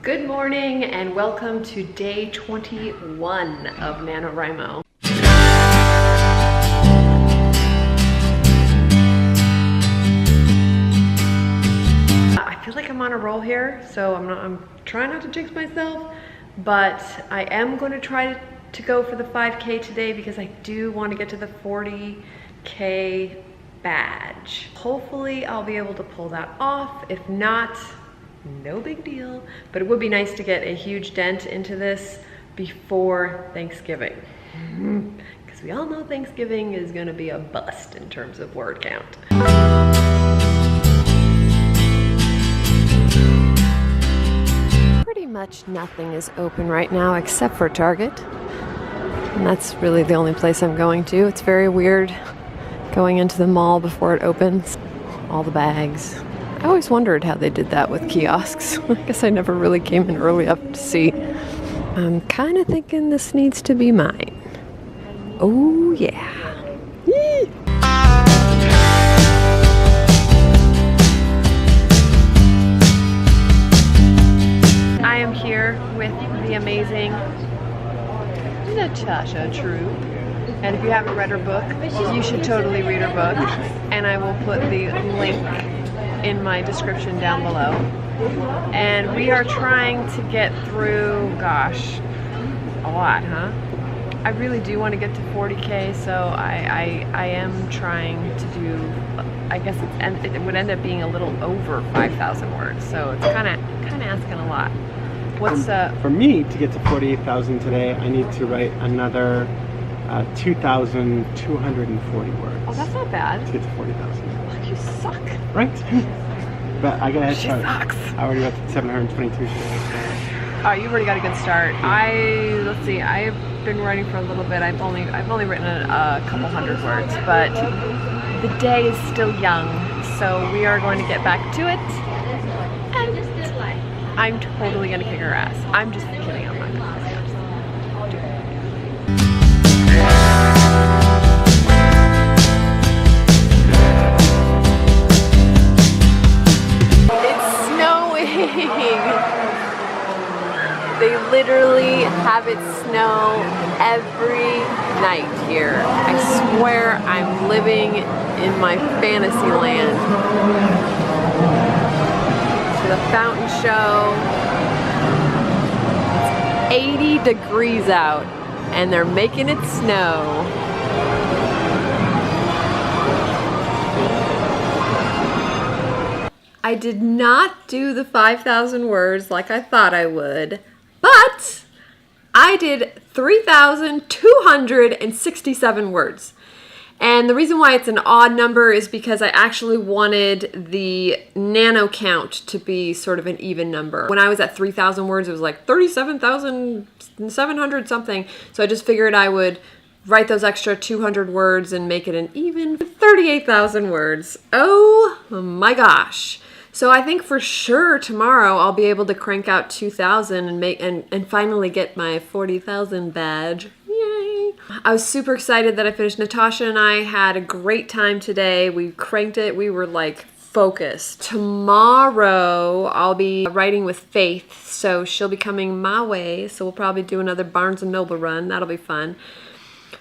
Good morning and welcome to day 21 of NaNoWriMo. I feel like I'm on a roll here, so I'm trying not to jinx myself, but I am going to try to go for the 5K today because I do want to get to the 40K badge. Hopefully I'll be able to pull that off. If not, no big deal, but it would be nice to get a huge dent into this before Thanksgiving. Because we all know Thanksgiving is gonna be a bust in terms of word count. Pretty much nothing is open right now except for Target. And that's really the only place I'm going to. It's very weird going into the mall before it opens. All the bags. I always wondered how they did that with kiosks. I guess I never really came in early enough to see. I'm kind of thinking this needs to be mine. Oh yeah. Yee! I am here with the amazing Natasha True. And if you haven't read her book, you should totally read her book. And I will put the link in my description down below. And we are trying to get through, gosh, a lot, huh? I really do want to get to 40K, so I am trying to do, I guess it would end up being a little over 5,000 words, so it's kind of asking a lot. What's for me to get to 48,000 today, I need to write another 2,240 words. Oh, that's not bad. To get to 40,000. You suck. Right? But I got a head start. Sucks. I already got to 722 today. Oh, you've already got a good start. Let's see, I've been writing for a little bit. I've only written a couple hundred words, but the day is still young, so we are going to get back to it. And I'm totally gonna kick her ass. I'm just kidding. I'm not gonna kick her ass. They literally have it snow every night here. I swear I'm living in my fantasy land. So the fountain show, it's 80 degrees out and they're making it snow. I did not do the 5,000 words like I thought I would, but I did 3,267 words. And the reason why it's an odd number is because I actually wanted the nano count to be sort of an even number. When I was at 3,000 words, it was like 37,700 something. So I just figured I would write those extra 200 words and make it an even 38,000 words. Oh my gosh. So I think for sure tomorrow I'll be able to crank out 2,000 and finally get my 40,000 badge. Yay! I was super excited that I finished. Natasha and I had a great time today. We cranked it. We were like focused. Tomorrow I'll be writing with Faith, so she'll be coming my way. So we'll probably do another Barnes & Noble run. That'll be fun.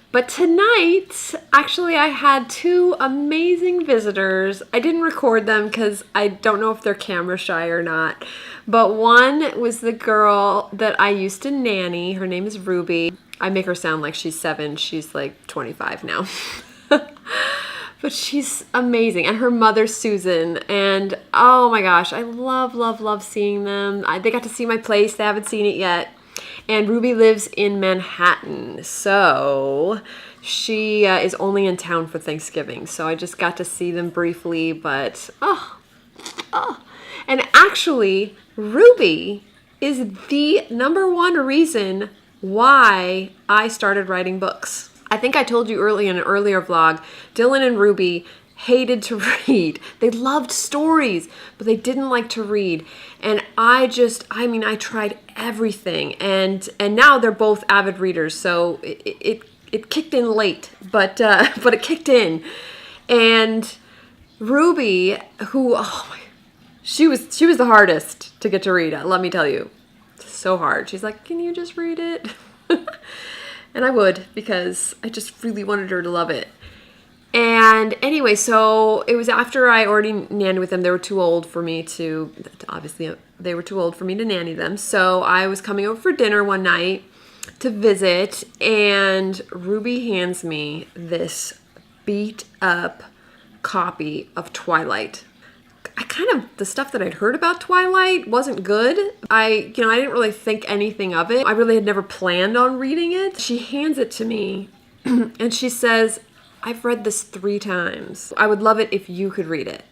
But tonight, actually, I had two amazing visitors. I didn't record them because I don't know if they're camera shy or not. But one was the girl that I used to nanny. Her name is Ruby. I make her sound like she's 7. She's like 25 now. But she's amazing. And her mother, Susan. And oh my gosh, I love, love, love seeing them. They got to see my place. They haven't seen it yet. And Ruby lives in Manhattan, so she is only in town for Thanksgiving. So I just got to see them briefly, but And actually, Ruby is the #1 reason why I started writing books. I think I told you early in an earlier vlog, Dylan and Ruby hated to read. They loved stories, but they didn't like to read. And I tried everything. And now they're both avid readers, so it kicked in late, but it kicked in. And Ruby, who, she was the hardest to get to read, let me tell you. so hard. She's like, can you just read it? And I would, because I just really wanted her to love it. And anyway, so it was after I already nanned with them. They were too old for me to, obviously, they were too old for me to nanny them. So I was coming over for dinner one night to visit, and Ruby hands me this beat up copy of Twilight. The stuff that I'd heard about Twilight wasn't good. I didn't really think anything of it. I really had never planned on reading it. She hands it to me and she says, I've read this 3 times. I would love it if you could read it.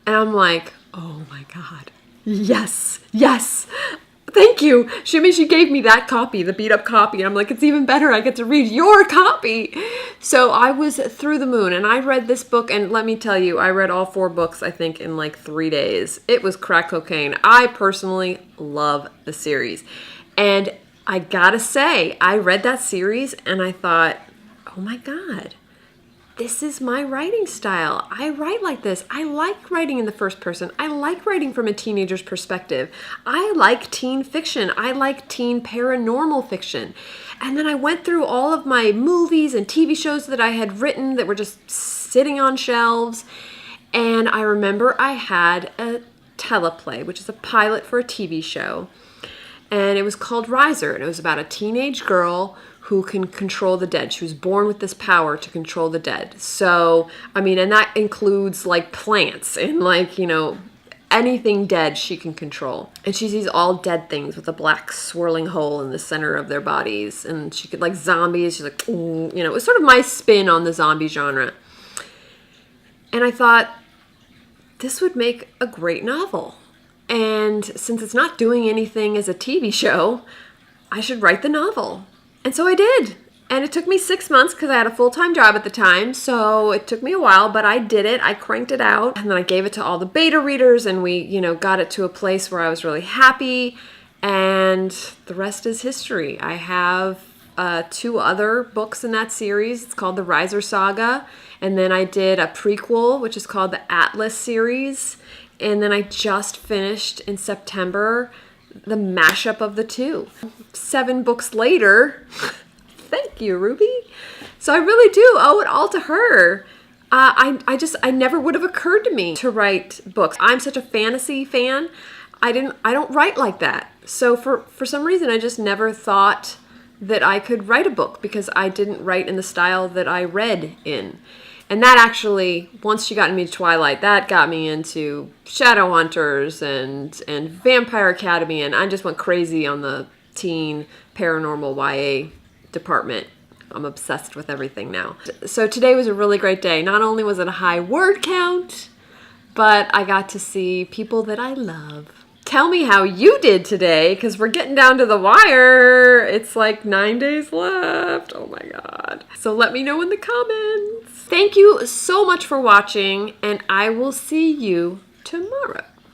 And I'm like, oh my God. Yes. Thank you. She gave me that copy, the beat up copy. And I'm like, it's even better. I get to read your copy. So I was through the moon, and I read this book. And let me tell you, I read all 4 books, I think, in like 3 days. It was crack cocaine. I personally love the series. And I gotta say, I read that series and I thought, oh my God, this is my writing style. I write like this. I like writing in the first person. I like writing from a teenager's perspective. I like teen fiction. I like teen paranormal fiction. And then I went through all of my movies and TV shows that I had written that were just sitting on shelves. And I remember I had a teleplay, which is a pilot for a TV show. And it was called Riser. And it was about a teenage girl who can control the dead. She was born with this power to control the dead. So, and that includes like plants and like, anything dead she can control. And she sees all dead things with a black swirling hole in the center of their bodies. And she could, like zombies, she's like, it was sort of my spin on the zombie genre. And I thought, this would make a great novel. And since it's not doing anything as a TV show, I should write the novel. And so I did. And it took me 6 months because I had a full-time job at the time. So it took me a while, but I did it. I cranked it out. And then I gave it to all the beta readers, and we, got it to a place where I was really happy. And the rest is history. I have 2 other books in that series. It's called the Riser Saga. And then I did a prequel, which is called the Atlas series. And then I just finished in September the mashup of the 2. 7 books later, thank you, Ruby. So I really do owe it all to her. I never would have occurred to me to write books. I'm such a fantasy fan. I don't write like that. So for some reason, I just never thought that I could write a book because I didn't write in the style that I read in. And that actually, once she got me to Twilight, that got me into Shadowhunters and Vampire Academy, and I just went crazy on the teen paranormal YA department. I'm obsessed with everything now. So today was a really great day. Not only was it a high word count, but I got to see people that I love. Tell me how you did today, because we're getting down to the wire. It's like 9 days left. Oh my God. So let me know in the comments. Thank you so much for watching, and I will see you tomorrow.